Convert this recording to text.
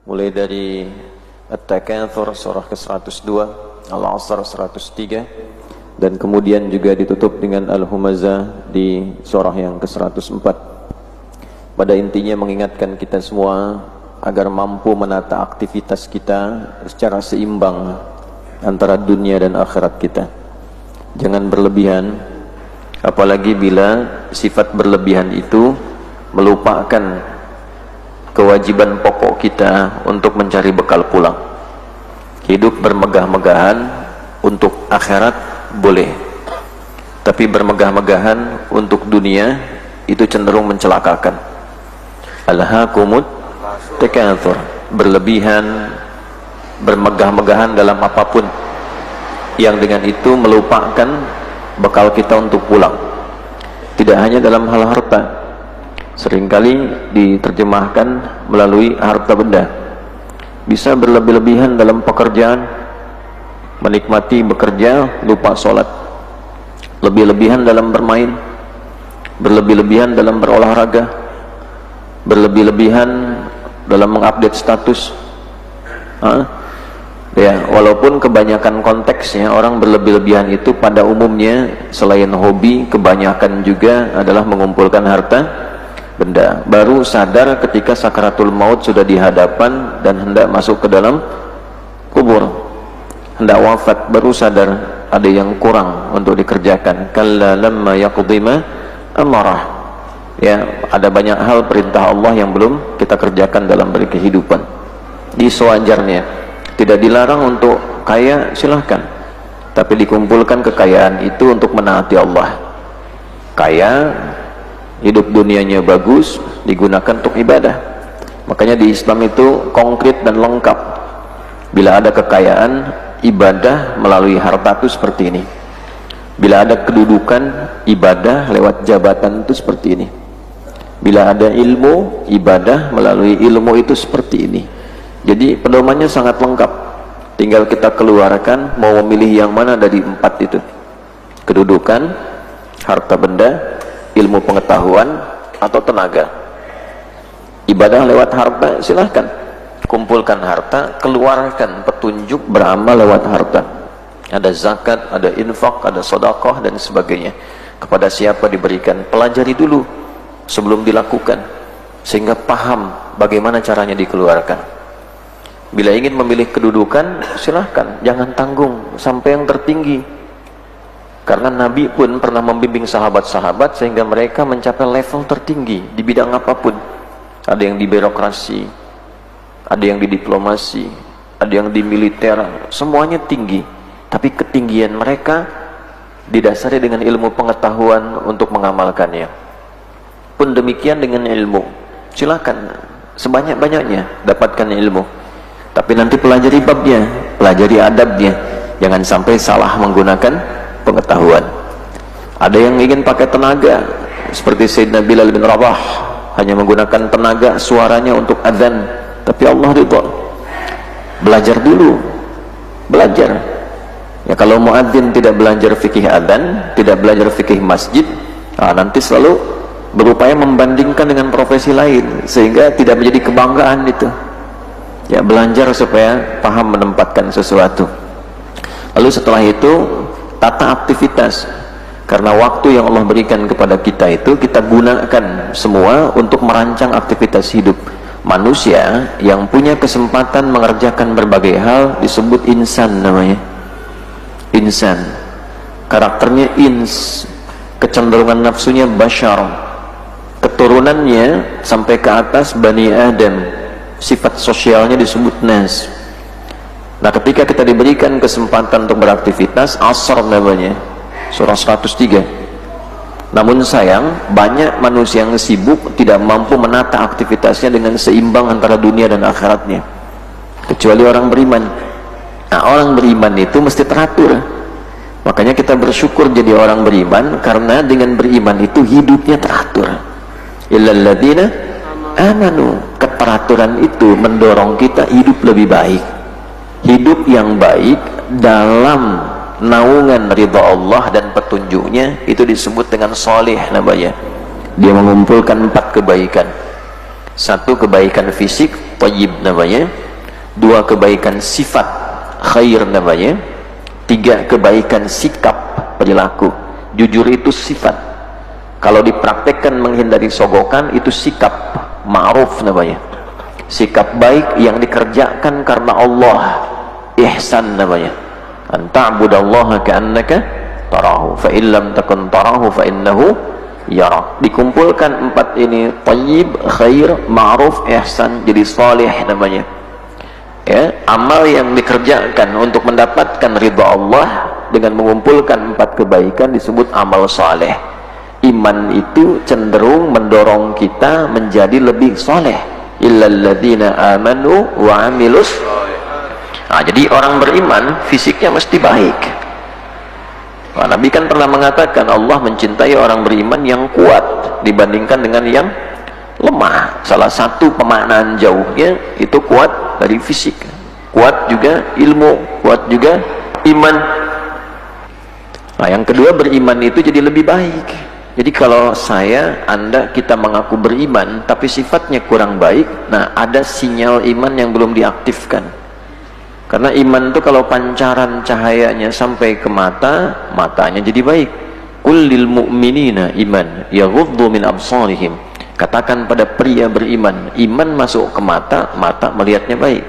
mulai dari At-Takatsur surah ke-102, Al-Asr 103, dan kemudian juga ditutup dengan Al-Humazah di surah yang ke-104. Pada intinya mengingatkan kita semua agar mampu menata aktivitas kita secara seimbang antara dunia dan akhirat kita. Jangan berlebihan, apalagi bila sifat berlebihan itu melupakan kewajiban pokok kita untuk mencari bekal pulang. Hidup bermegah-megahan untuk akhirat boleh, tapi bermegah-megahan untuk dunia itu cenderung mencelakakan. Alhaakumut takatsur, berlebihan, bermegah-megahan dalam apapun yang dengan itu melupakan bekal kita untuk pulang. Tidak hanya dalam hal harta, seringkali diterjemahkan melalui harta benda. Bisa berlebih-lebihan dalam pekerjaan, menikmati bekerja lupa sholat, lebih-lebihan dalam bermain, berlebih-lebihan dalam berolahraga, berlebih-lebihan dalam mengupdate status. Ya, walaupun kebanyakan konteksnya orang berlebih-lebihan itu pada umumnya selain hobi, kebanyakan juga adalah mengumpulkan harta benda. Baru sadar ketika sakaratul maut sudah di hadapan dan hendak masuk ke dalam kubur, hendak wafat, baru sadar ada yang kurang untuk dikerjakan. Kalla lamma yaqdi ma amarah. Ya, ada banyak hal perintah Allah yang belum kita kerjakan dalam berkehidupan. Di sewajarnya, tidak dilarang untuk kaya, silahkan, tapi dikumpulkan kekayaan itu untuk menaati Allah. Kaya, hidup dunianya bagus, digunakan untuk ibadah. Makanya di Islam itu konkret dan lengkap. Bila ada kekayaan, ibadah melalui harta itu seperti ini. Bila ada kedudukan, ibadah lewat jabatan itu seperti ini. Bila ada ilmu, ibadah melalui ilmu itu seperti ini. Jadi pedomannya sangat lengkap. Tinggal kita keluarkan mau memilih yang mana dari empat itu. Kedudukan, harta benda, ilmu pengetahuan, atau tenaga. Ibadah lewat harta, silahkan. Kumpulkan harta, keluarkan petunjuk beramal lewat harta. Ada zakat, ada infak, ada sedekah dan sebagainya. Kepada siapa diberikan, pelajari dulu sebelum dilakukan, sehingga paham bagaimana caranya dikeluarkan. Bila ingin memilih kedudukan, silahkan, jangan tanggung sampai yang tertinggi. Karena Nabi pun pernah membimbing sahabat-sahabat sehingga mereka mencapai level tertinggi di bidang apapun. Ada yang di birokrasi, ada yang di diplomasi, ada yang di militer, semuanya tinggi. Tapi ketinggian mereka didasari dengan ilmu pengetahuan untuk mengamalkannya. Pun demikian dengan ilmu, silakan sebanyak-banyaknya dapatkan ilmu. Tapi nanti pelajari babnya, pelajari adabnya, jangan sampai salah menggunakan pengetahuan. Ada yang ingin pakai tenaga, seperti Sayyidina Bilal bin Rabah, hanya menggunakan tenaga suaranya untuk adzan, tapi Allah ridha. Belajar dulu, belajar. Ya, kalau muadzin tidak belajar fikih adzan, tidak belajar fikih masjid, nanti selalu berupaya membandingkan dengan profesi lain, sehingga tidak menjadi kebanggaan itu. Ya, belajar supaya paham menempatkan sesuatu. Lalu setelah itu tata aktivitas, karena waktu yang Allah berikan kepada kita itu kita gunakan semua untuk merancang aktivitas hidup. Manusia yang punya kesempatan mengerjakan berbagai hal disebut insan namanya. Insan, karakternya ins, kecenderungan nafsunya bashar, keturunannya sampai ke atas Bani Adam, sifat sosialnya disebut nas. Nah, ketika kita diberikan kesempatan untuk beraktivitas, Asr namanya, surah 103. Namun sayang, banyak manusia yang sibuk tidak mampu menata aktivitasnya dengan seimbang antara dunia dan akhiratnya, kecuali orang beriman. Nah, orang beriman itu mesti teratur. Makanya kita bersyukur jadi orang beriman, karena dengan beriman itu hidupnya teratur. Illal ladzina amanu. Keteraturan itu mendorong kita hidup lebih baik. Hidup yang baik dalam naungan ridha Allah dan petunjuknya itu disebut dengan soleh namanya. Dia mengumpulkan 4 kebaikan. 1 kebaikan fisik, thayyib namanya, 2 kebaikan sifat khair namanya, 3 kebaikan sikap perilaku. Jujur itu sifat, kalau dipraktekkan menghindari sogokan itu sikap ma'ruf namanya, sikap baik yang dikerjakan karena Allah, ihsan namanya. An ta'budallaha ka'annaka tarahu fa in lam takun tarahu fa innahu yarak. Dikumpulkan 4 ini, thayyib, khair, ma'ruf, ihsan, jadi salih namanya. Ya, amal yang dikerjakan untuk mendapatkan ridha Allah dengan mengumpulkan 4 kebaikan disebut amal saleh. Iman itu cenderung mendorong kita menjadi lebih saleh. Illal ladzina amanu wa amilus. Nah, jadi orang beriman fisiknya mesti baik. Nah, Nabi kan pernah mengatakan Allah mencintai orang beriman yang kuat dibandingkan dengan yang lemah. Salah satu pemaknaan jauhnya itu kuat dari fisik, kuat juga ilmu, kuat juga iman. Nah, yang kedua, beriman itu jadi lebih baik. Jadi kalau saya, Anda, kita mengaku beriman tapi sifatnya kurang baik, nah ada sinyal iman yang belum diaktifkan. Karena iman itu kalau pancaran cahayanya sampai ke mata, matanya jadi baik. Qul lil mu'minina iman yaghuddu min absarihim. Katakan pada pria beriman, iman masuk ke mata, mata melihatnya baik.